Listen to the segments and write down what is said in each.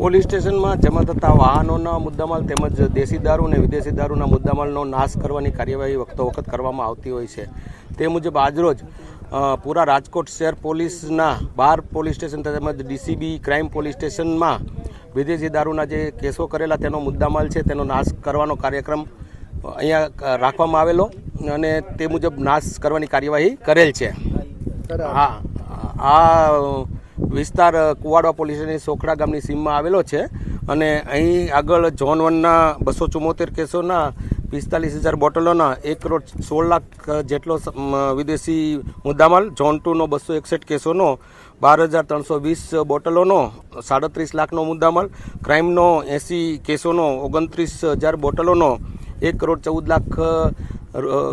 Police સ્ટેશનમાં જમા થતા વાહનોના મુદ્દામાલ તેમજ દેશી દારૂ અને વિદેશી દારૂના મુદ્દામાલનો નાશ કરવાની કાર્યવાહી વખતો વખત કરવામાં આવતી હોય છે। તે મુજબ આજરોજ પૂરા રાજકોટ શહેર પોલીસના 12 પોલીસ સ્ટેશન તેમજ ડીસીબી ક્રાઇમ પોલીસ સ્ટેશનમાં વિદેશી દારૂના જે કેસો કરેલા તેનો મુદ્દામાલ છે તેનો નાશ કરવાનો કાર્યક્રમ અહીંયા રાખવામાં આવેલો અને તે મુજબ નાશ કરવાની કાર્યવાહી કરેલ છે। આ વિસ્તાર કુવાડવા પોલીસ સ્ટેશનની સોખડા ગામની સીમમાં આવેલો છે અને અહીં આગળ ઝોન 1ના 274 કેસોના 45,000 બોટલોના 1,16 લાખ જેટલો વિદેશી મુદ્દામાલ, ઝોન 2નો 261 કેસોનો 12,320 બોટલોનો 37 લાખનો મુદ્દામાલ, ક્રાઇમનો 80 કેસોનો 29,000 બોટલોનો 1,14 લાખ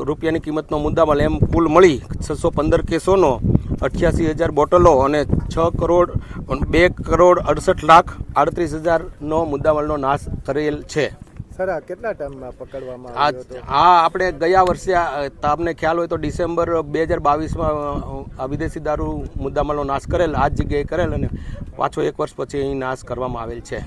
રૂપિયાની કિંમતનો મુદ્દામાલ, એમ કુલ મળી 615 કેસોનો 88,000 બોટલો અને 2,68,38,000નો મુદ્દામાલનો નાશ કરેલ છે। સર, આ કેટલા ટાઈમમાં પકડવામાં આવ્યો હતો? આપણે ગયા વર્ષે તમને ખ્યાલ હોય તો ડિસેમ્બર 2022માં આ વિદેશી દારૂ મુદ્દામાલનો નાશ કરેલ, આ જ જગ્યાએ કરેલ અને પાછો 1 વર્ષ પછી અહીં નાશ કરવામાં આવેલ છે।